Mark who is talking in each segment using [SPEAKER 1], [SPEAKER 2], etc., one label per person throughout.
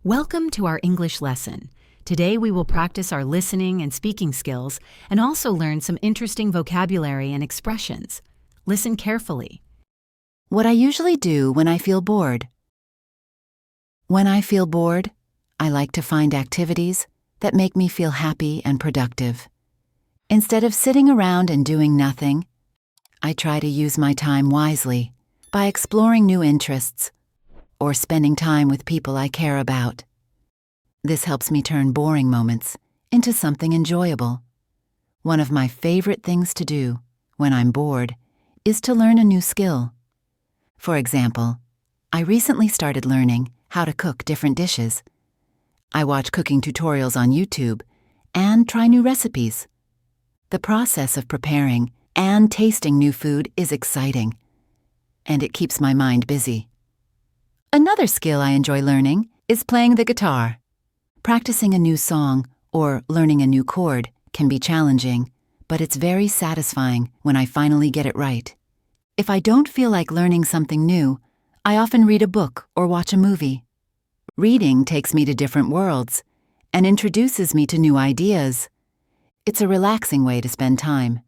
[SPEAKER 1] Welcome to our English lesson. Today we will practice our listening and speaking skills and also learn some interesting vocabulary and expressions. Listen carefully.
[SPEAKER 2] What I usually do when I feel bored. When I feel bored, I like to find activities that make me feel happy and productive. Instead of sitting around and doing nothing, I try to use my time wisely by exploring new interests or spending time with people I care about. This helps me turn boring moments into something enjoyable. One of my favorite things to do when I'm bored is to learn a new skill. For example, I recently started learning how to cook different dishes. I watch cooking tutorials on YouTube and try new recipes. The process of preparing and tasting new food is exciting, and it keeps my mind busy. Another skill I enjoy learning is playing the guitar. Practicing a new song or learning a new chord can be challenging, but it's very satisfying when I finally get it right. If I don't feel like learning something new, I often read a book or watch a movie. Reading takes me to different worlds and introduces me to new ideas. It's a relaxing way to spend time.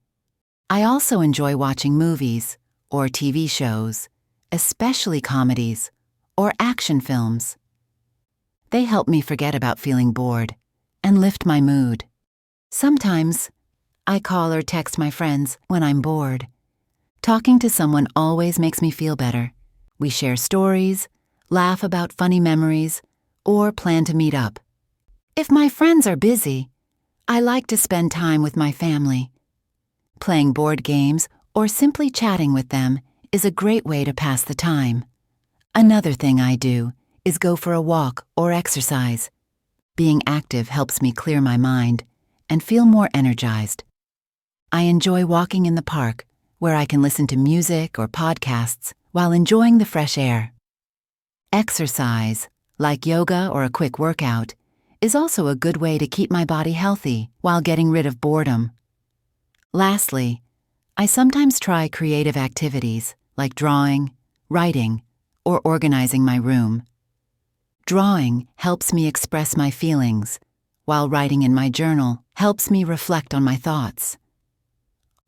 [SPEAKER 2] I also enjoy watching movies or TV shows, especially comedies or action films. They help me forget about feeling bored and lift my mood. Sometimes, I call or text my friends when I'm bored. Talking to someone always makes me feel better. We share stories, laugh about funny memories, or plan to meet up. If my friends are busy, I like to spend time with my family. Playing board games or simply chatting with them is a great way to pass the time. Another thing I do is go for a walk or exercise. Being active helps me clear my mind and feel more energized. I enjoy walking in the park where I can listen to music or podcasts while enjoying the fresh air. Exercise, like yoga or a quick workout, is also a good way to keep my body healthy while getting rid of boredom. Lastly, I sometimes try creative activities like drawing, writing, or organizing my room. Drawing helps me express my feelings, while writing in my journal helps me reflect on my thoughts.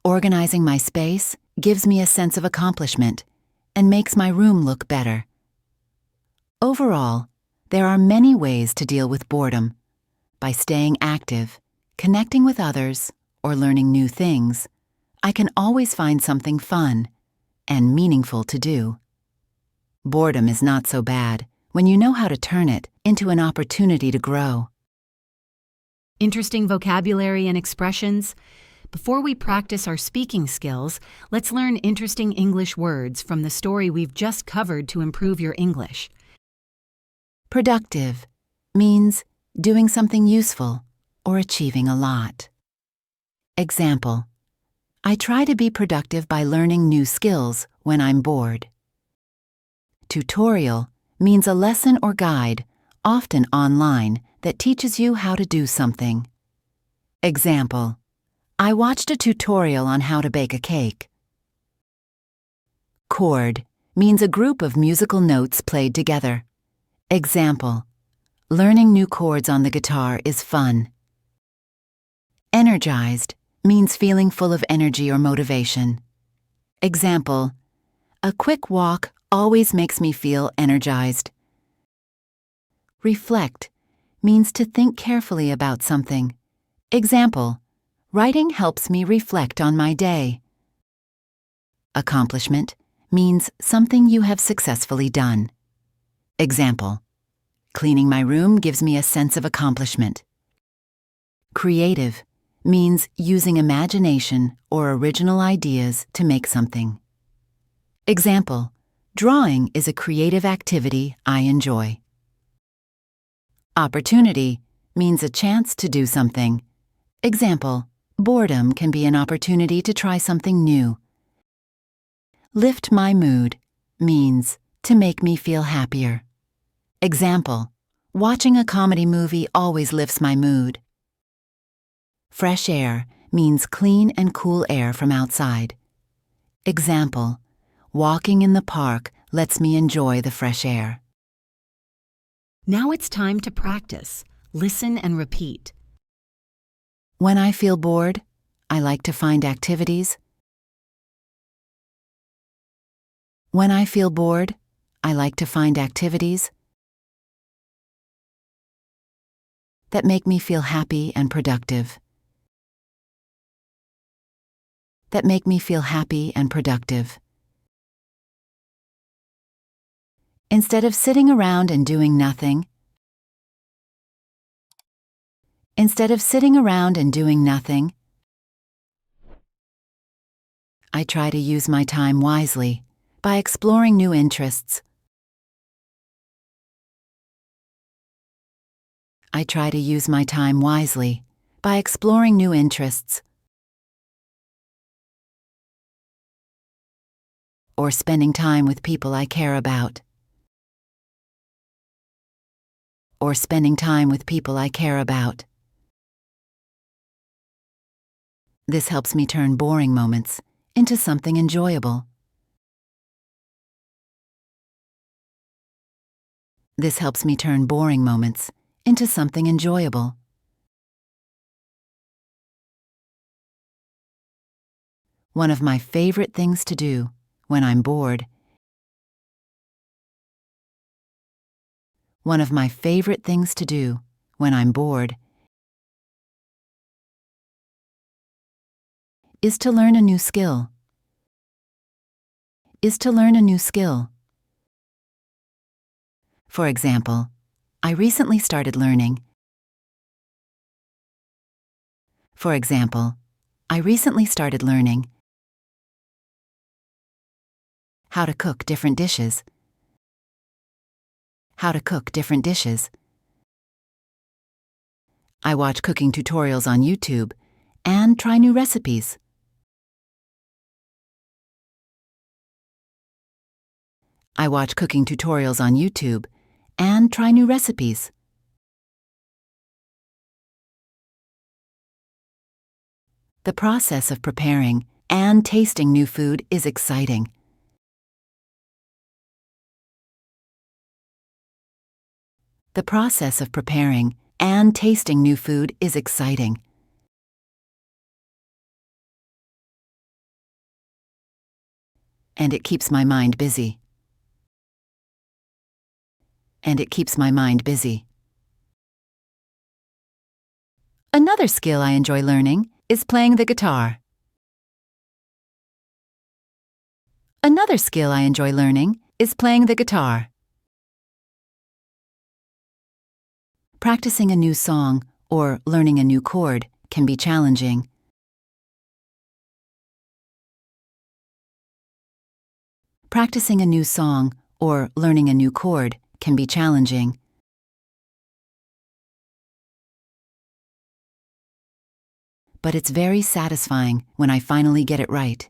[SPEAKER 2] Organizing my space gives me a sense of accomplishment and makes my room look better. Overall, there are many ways to deal with boredom. By staying active, connecting with others, or learning new things, I can always find something fun and meaningful to do. Boredom is not so bad when you know how to turn it into an opportunity to grow.
[SPEAKER 1] Interesting vocabulary and expressions? Before we practice our speaking skills, let's learn interesting English words from the story we've just covered to improve your English.
[SPEAKER 2] Productive means doing something useful or achieving a lot. Example: I try to be productive by learning new skills when I'm bored. Tutorial means a lesson or guide, often online, that teaches you how to do something. Example: I watched a tutorial on how to bake a cake. Chord means a group of musical notes played together. Example: learning new chords on the guitar is fun. Energized means feeling full of energy or motivation. Example: a quick walk always makes me feel energized. Reflect means to think carefully about something. Example: writing helps me reflect on my day. Accomplishment means something you have successfully done. Example: cleaning my room gives me a sense of accomplishment. Creative means using imagination or original ideas to make something. Example: drawing is a creative activity I enjoy. Opportunity means a chance to do something. Example: boredom can be an opportunity to try something new. Lift my mood means to make me feel happier. Example: watching a comedy movie always lifts my mood. Fresh air means clean and cool air from outside. Example: walking in the park lets me enjoy the fresh air.
[SPEAKER 1] Now it's time to practice. Listen and repeat.
[SPEAKER 2] When I feel bored, I like to find activities. When I feel bored, I like to find activities that make me feel happy and productive. That make me feel happy and productive. Instead of sitting around and doing nothing, instead of sitting around and doing nothing, I try to use my time wisely by exploring new interests. I try to use my time wisely by exploring new interests or spending time with people I care about. Or spending time with people I care about. This helps me turn boring moments into something enjoyable. This helps me turn boring moments into something enjoyable. One of my favorite things to do when I'm bored. One of my favorite things to do when I'm bored is to learn a new skill. Is to learn a new skill. For example, I recently started learning. For example, I recently started learning how to cook different dishes. How to cook different dishes. I watch cooking tutorials on YouTube and try new recipes. I watch cooking tutorials on YouTube and try new recipes. The process of preparing and tasting new food is exciting. The process of preparing and tasting new food is exciting. And it keeps my mind busy. And it keeps my mind busy. Another skill I enjoy learning is playing the guitar. Another skill I enjoy learning is playing the guitar. Practicing a new song or learning a new chord can be challenging. Practicing a new song or learning a new chord can be challenging. But it's very satisfying when I finally get it right.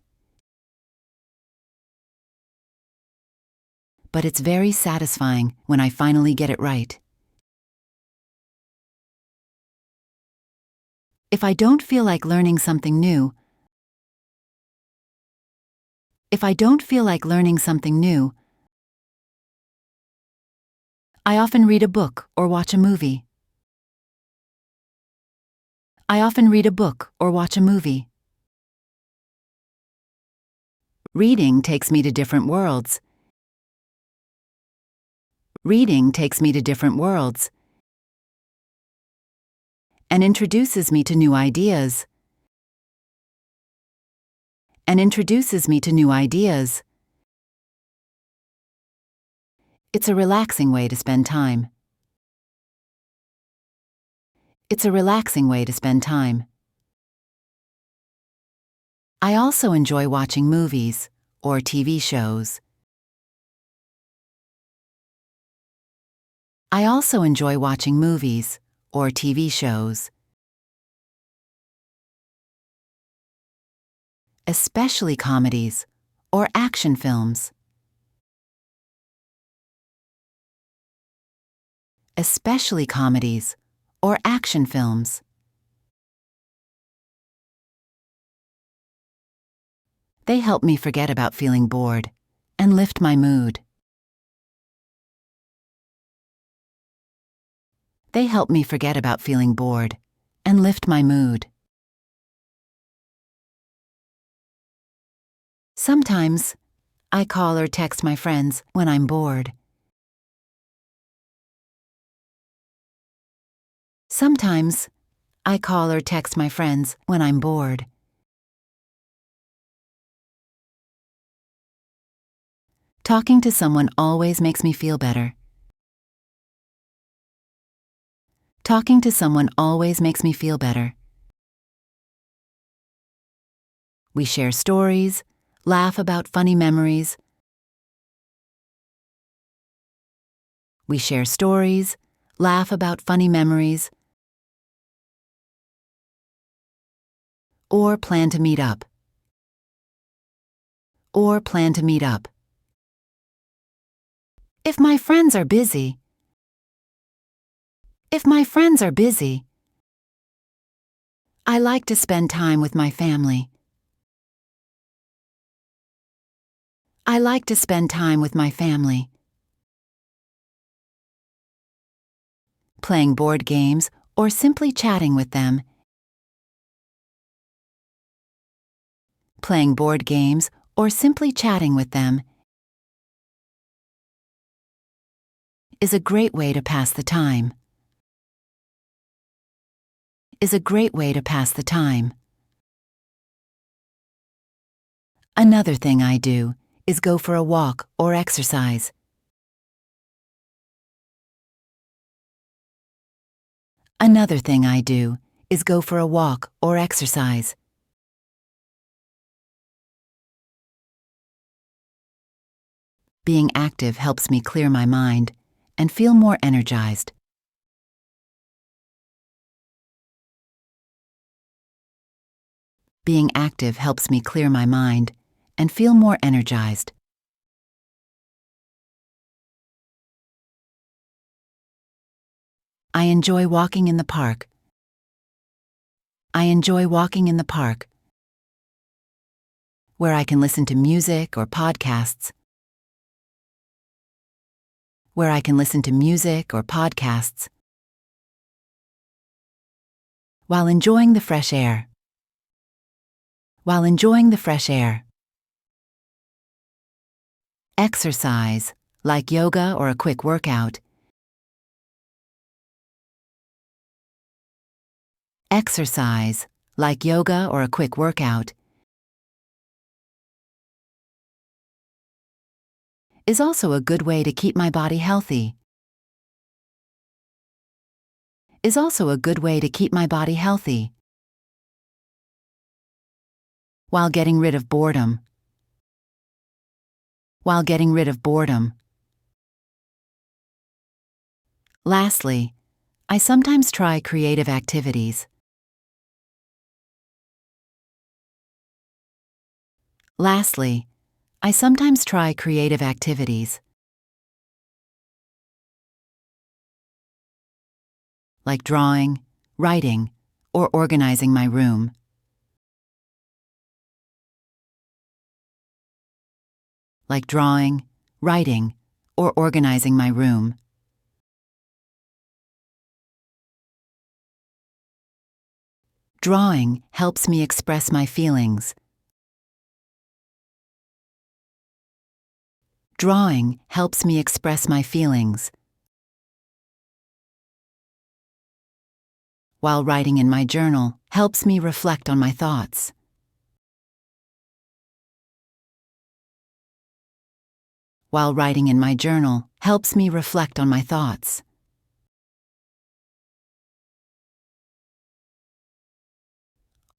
[SPEAKER 2] But it's very satisfying when I finally get it right. If I don't feel like learning something new, if I don't feel like learning something new, I often read a book or watch a movie. I often read a book or watch a movie. Reading takes me to different worlds. Reading takes me to different worlds and introduces me to new ideas. And introduces me to new ideas. It's a relaxing way to spend time. It's a relaxing way to spend time. I also enjoy watching movies or TV shows. I also enjoy watching movies or TV shows. Especially comedies or action films. Especially comedies or action films. They help me forget about feeling bored and lift my mood. They help me forget about feeling bored and lift my mood. Sometimes, I call or text my friends when I'm bored. Sometimes, I call or text my friends when I'm bored. Talking to someone always makes me feel better. Talking to someone always makes me feel better. We share stories, laugh about funny memories. We share stories, laugh about funny memories, or plan to meet up. Or plan to meet up. If my friends are busy. If my friends are busy. I like to spend time with my family. I like to spend time with my family. Playing board games or simply chatting with them. Playing board games or simply chatting with them is a great way to pass the time. Is a great way to pass the time. Another thing I do is go for a walk or exercise. Another thing I do is go for a walk or exercise. Being active helps me clear my mind and feel more energized. Being active helps me clear my mind and feel more energized. I enjoy walking in the park. I enjoy walking in the park, where I can listen to music or podcasts. Where I can listen to music or podcasts while enjoying the fresh air. While enjoying the fresh air. Exercise, like yoga or a quick workout. Exercise, like yoga or a quick workout, is also a good way to keep my body healthy. Is also a good way to keep my body healthy. While getting rid of boredom. While getting rid of boredom. Lastly, I sometimes try creative activities. Lastly, I sometimes try creative activities. Like drawing, writing, or organizing my room. Like drawing, writing, or organizing my room. Drawing helps me express my feelings. Drawing helps me express my feelings. While writing in my journal helps me reflect on my thoughts. While writing in my journal helps me reflect on my thoughts.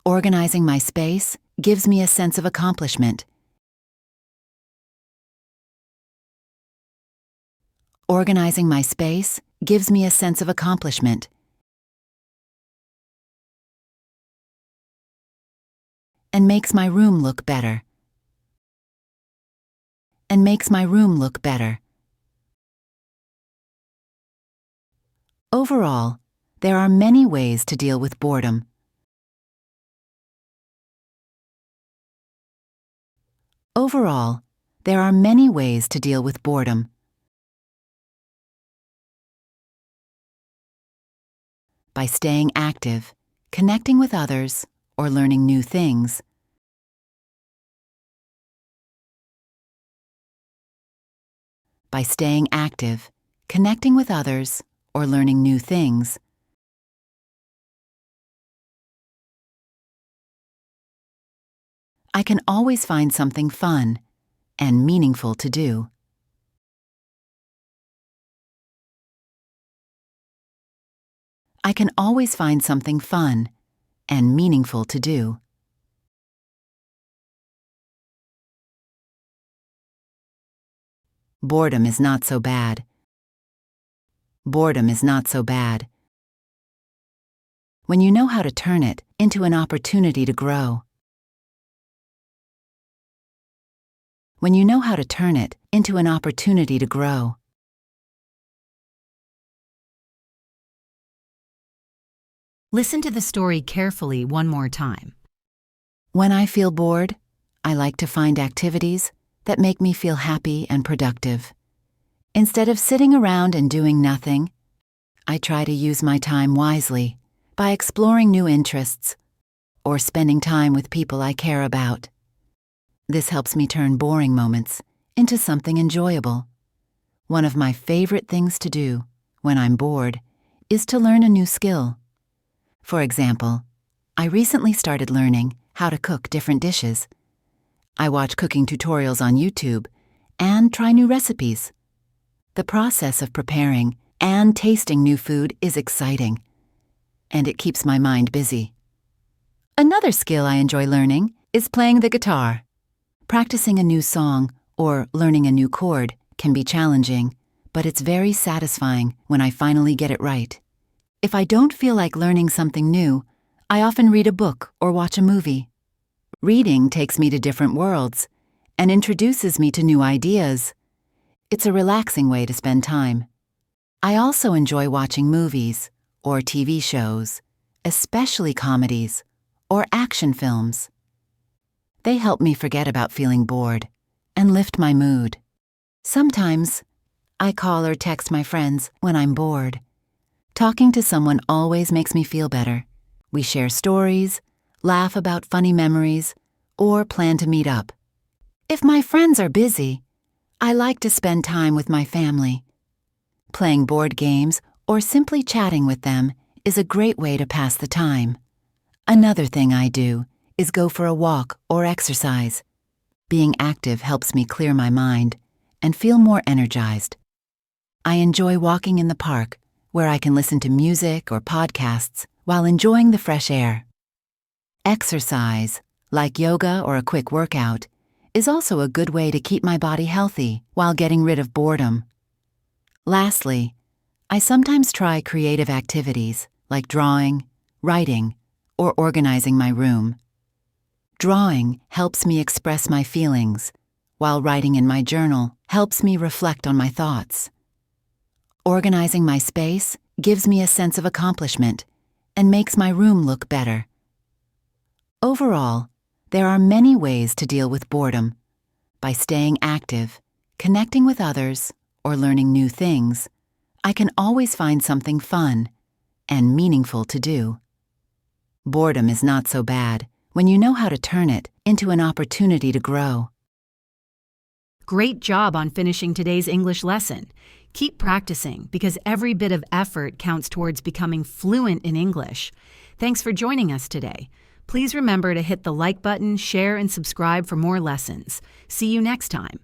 [SPEAKER 2] Organizing my space gives me a sense of accomplishment. Organizing my space gives me a sense of accomplishment. And makes my room look better. And makes my room look better. Overall, there are many ways to deal with boredom. Overall, there are many ways to deal with boredom. by staying active, connecting with others, or learning new things. By staying active, connecting with others, or learning new things. I can always find something fun and meaningful to do. I can always find something fun and meaningful to do. Boredom is not so bad. Boredom is not so bad. When you know how to turn it into an opportunity to grow. When you know how to turn it into an opportunity to grow.
[SPEAKER 1] Listen to the story carefully one more time.
[SPEAKER 2] When I feel bored, I like to find activities that make me feel happy and productive. Instead of sitting around and doing nothing, I try to use my time wisely by exploring new interests or spending time with people I care about. This helps me turn boring moments into something enjoyable. One of my favorite things to do when I'm bored is to learn a new skill. For example, I recently started learning how to cook different dishes. I watch cooking tutorials on YouTube and try new recipes. The process of preparing and tasting new food is exciting, and it keeps my mind busy. Another skill I enjoy learning is playing the guitar. Practicing a new song or learning a new chord can be challenging, but it's very satisfying when I finally get it right. If I don't feel like learning something new, I often read a book or watch a movie. Reading takes me to different worlds and introduces me to new ideas. It's a relaxing way to spend time. I also enjoy watching movies or TV shows, especially comedies or action films. They help me forget about feeling bored and lift my mood. Sometimes, I call or text my friends when I'm bored. Talking to someone always makes me feel better. We share stories, laugh about funny memories, or plan to meet up. If my friends are busy, I like to spend time with my family. Playing board games or simply chatting with them is a great way to pass the time. Another thing I do is go for a walk or exercise. Being active helps me clear my mind and feel more energized. I enjoy walking in the park where I can listen to music or podcasts while enjoying the fresh air. Exercise, like yoga or a quick workout, is also a good way to keep my body healthy while getting rid of boredom. Lastly, I sometimes try creative activities like drawing, writing, or organizing my room. Drawing helps me express my feelings, while writing in my journal helps me reflect on my thoughts. Organizing my space gives me a sense of accomplishment and makes my room look better. Overall, there are many ways to deal with boredom. By staying active, connecting with others, or learning new things, I can always find something fun and meaningful to do. Boredom is not so bad when you know how to turn it into an opportunity to grow.
[SPEAKER 1] Great job on finishing today's English lesson. Keep practicing because every bit of effort counts towards becoming fluent in English. Thanks for joining us today. Please remember to hit the like button, share, and subscribe for more lessons. See you next time.